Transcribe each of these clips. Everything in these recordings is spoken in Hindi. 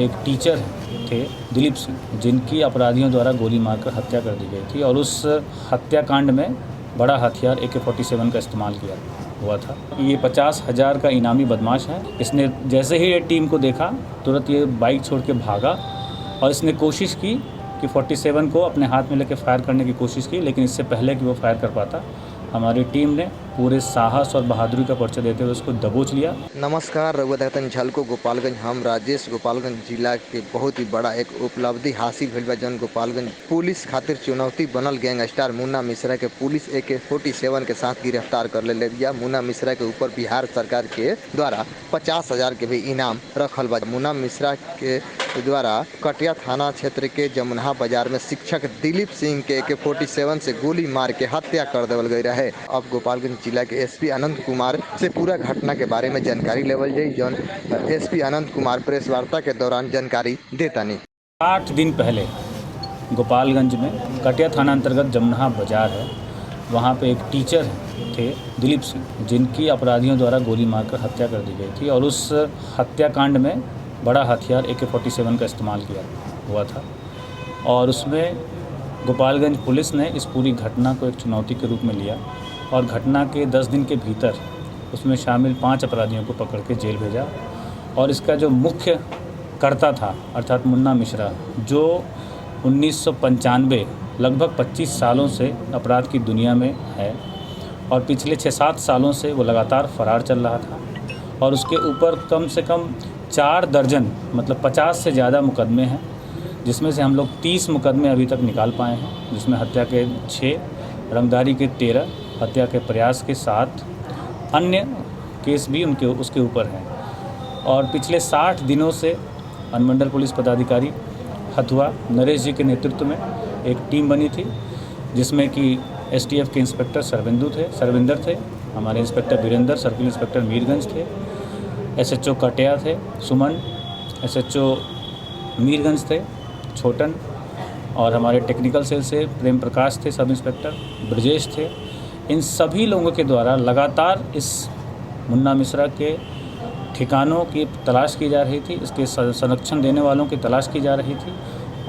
एक टीचर थे दिलीप सिंह, जिनकी अपराधियों द्वारा गोली मारकर हत्या कर दी गई थी और उस हत्याकांड में बड़ा हथियार AK-47 का इस्तेमाल किया हुआ था। ये 50,000 का इनामी बदमाश है। इसने जैसे ही ये टीम को देखा तुरंत ये बाइक छोड़ के भागा और इसने कोशिश की कि 47 को अपने हाथ में लेकर फायर करने की कोशिश की, लेकिन इससे पहले कि वो फायर कर पाता हमारी टीम ने पूरे साहस और बहादुरी का परिचय देते हुए उसको दबोच लिया। नमस्कार, रघुआ देखतन झलको गोपालगंज। हम राजेश गोपालगंज जिला के बहुत ही बड़ा एक उपलब्धि हासिल भइल बा, जौन गोपालगंज पुलिस खातिर चुनौती बनल। गैंगस्टर मुन्ना मिश्रा के पुलिस AK-47 के साथ गिरफ्तार कर ले लिया। मुन्ना मिश्रा के ऊपर बिहार सरकार के द्वारा 50,000 के भी इनाम रखल बा। मुन्ना मिश्रा के द्वारा कटिया थाना क्षेत्र के जमुना बाजार में शिक्षक दिलीप सिंह के AK-47 से गोली मार के हत्या कर देवल गई रहे। अब गोपालगंज जिला के SP अनंत कुमार से पूरा घटना के बारे में जानकारी लेवल जाई, जौन SP अनंत कुमार प्रेस वार्ता के दौरान जानकारी देता नहीं। 8 दिन पहले गोपालगंज में कटिया थाना अंतर्गत जमुना बाजार है, वहाँ पे एक टीचर थे दिलीप सिंह, जिनकी अपराधियों द्वारा गोली मारकर हत्या कर दी गई थी और उस हत्याकांड में बड़ा हथियार AK-47 का इस्तेमाल किया हुआ था। और उसमें गोपालगंज पुलिस ने इस पूरी घटना को एक चुनौती के रूप में लिया और घटना के 10 दिन के भीतर उसमें शामिल 5 अपराधियों को पकड़ के जेल भेजा। और इसका जो मुख्य कर्ता था अर्थात मुन्ना मिश्रा, जो 1995 लगभग 25 सालों से अपराध की दुनिया में है और पिछले 6-7 सालों से वो लगातार फरार चल रहा था और उसके ऊपर कम से कम 4 दर्जन मतलब 50 से ज़्यादा मुकदमे हैं, जिसमें से हम लोग 30 मुकदमे अभी तक निकाल पाए हैं, जिसमें हत्या के 6, रंगदारी के 13, हत्या के प्रयास के 7, अन्य केस भी उसके ऊपर हैं। और पिछले 60 दिनों से अनुमंडल पुलिस पदाधिकारी हथुआ नरेश जी के नेतृत्व में एक टीम बनी थी, जिसमें कि STF के इंस्पेक्टर सरविंदर थे, हमारे inspector Virendra, circle inspector Mirganj थे, SHO कटिया थे सुमन, SHO मीरगंज थे छोटन, और हमारे टेक्निकल सेल से प्रेम प्रकाश थे, सब इंस्पेक्टर ब्रजेश थे। इन सभी लोगों के द्वारा लगातार इस मुन्ना मिश्रा के ठिकानों की तलाश की जा रही थी, इसके संरक्षण देने वालों की तलाश की जा रही थी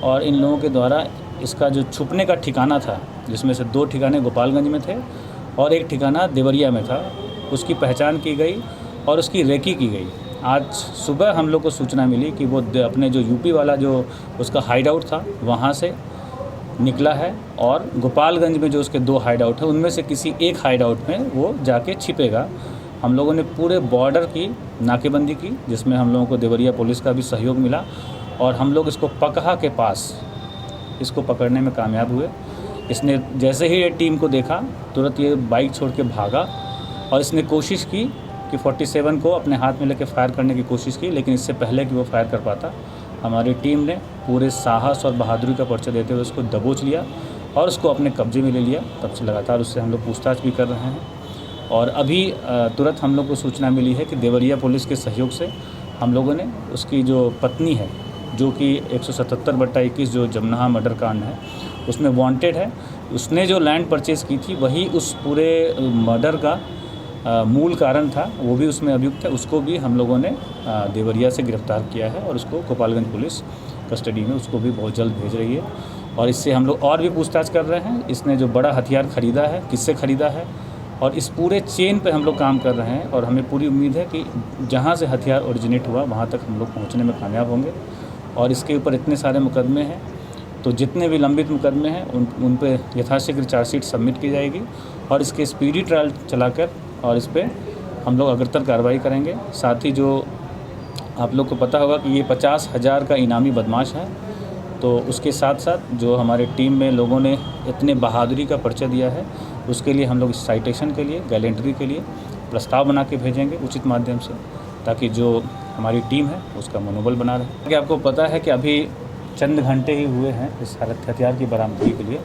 और इन लोगों के द्वारा इसका जो छुपने का ठिकाना था, जिसमें से 2 ठिकाने गोपालगंज में थे और एक ठिकाना देवरिया में था, उसकी पहचान की गई और उसकी रेकी की गई। आज सुबह हम लोग को सूचना मिली कि वो अपने जो UP वाला जो उसका हाइड आउट था वहाँ से निकला है और गोपालगंज में जो उसके 2 हाइड आउट हैं उनमें से किसी एक हाइड आउट में वो जाके छिपेगा। हम लोगों ने पूरे बॉर्डर की नाकेबंदी की, जिसमें हम लोगों को देवरिया पुलिस का भी सहयोग मिला और हम लोग इसको पकहा के पास इसको पकड़ने में कामयाब हुए। इसने जैसे ही ये टीम को देखा तुरंत ये बाइक छोड़ के भागा और इसने कोशिश की कि 47 को अपने हाथ में लेकर फायर करने की कोशिश की, लेकिन इससे पहले कि वो फायर कर पाता हमारी टीम ने पूरे साहस और बहादुरी का परिचय देते हुए उसको दबोच लिया और उसको अपने कब्जे में ले लिया। तब से लगातार उससे हम लोग पूछताछ भी कर रहे हैं और अभी तुरंत हम लोग को सूचना मिली है कि देवरिया पुलिस के सहयोग से हम लोगों ने उसकी जो पत्नी है, जो कि 177/21 जो जमुना मर्डर कांड है उसमें वांटेड है, उसने जो लैंड परचेज़ की थी वही उस पूरे मर्डर का मूल कारण था, वो भी उसमें अभियुक्त है। उसको भी हम लोगों ने देवरिया से गिरफ्तार किया है और उसको गोपालगंज पुलिस कस्टडी में उसको भी बहुत जल्द भेज रही है और इससे हम लोग और भी पूछताछ कर रहे हैं। इसने जो बड़ा हथियार ख़रीदा है, किससे ख़रीदा है, और इस पूरे चेन पे हम लोग काम कर रहे हैं और हमें पूरी उम्मीद है कि जहाँ से हथियार ओरिजिनेट हुआ वहाँ तक हम लोग पहुँचने में कामयाब होंगे। और इसके ऊपर इतने सारे मुकदमे हैं, तो जितने भी लंबित मुकदमे हैं उन पे यथाशीघ्र चार्जशीट सबमिट की जाएगी और इसके स्पीडी ट्रायल चलाकर और इस पर हम लोग अग्रतर कार्रवाई करेंगे। साथ ही जो आप लोग को पता होगा कि ये 50,000 का इनामी बदमाश है, तो उसके साथ साथ जो हमारे टीम में लोगों ने इतने बहादुरी का परिचय दिया है उसके लिए हम लोग इस साइटेशन के लिए, गैलेंट्री के लिए प्रस्ताव बना के भेजेंगे उचित माध्यम से, ताकि जो हमारी टीम है उसका मनोबल बना रहे। कि आपको पता है कि अभी चंद घंटे ही हुए हैं इस हथियार की बरामदगी के लिए,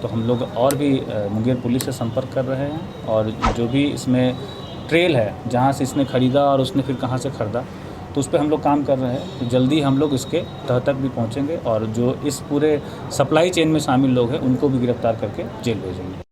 तो हम लोग और भी मुंगेर पुलिस से संपर्क कर रहे हैं और जो भी इसमें ट्रेल है जहाँ से इसने ख़रीदा और उसने फिर कहाँ से ख़रीदा, तो उस पर हम लोग काम कर रहे हैं। तो जल्दी हम लोग इसके तह तक भी पहुँचेंगे और जो इस पूरे सप्लाई चेन में शामिल लोग हैं उनको भी गिरफ्तार करके जेल भेजेंगे।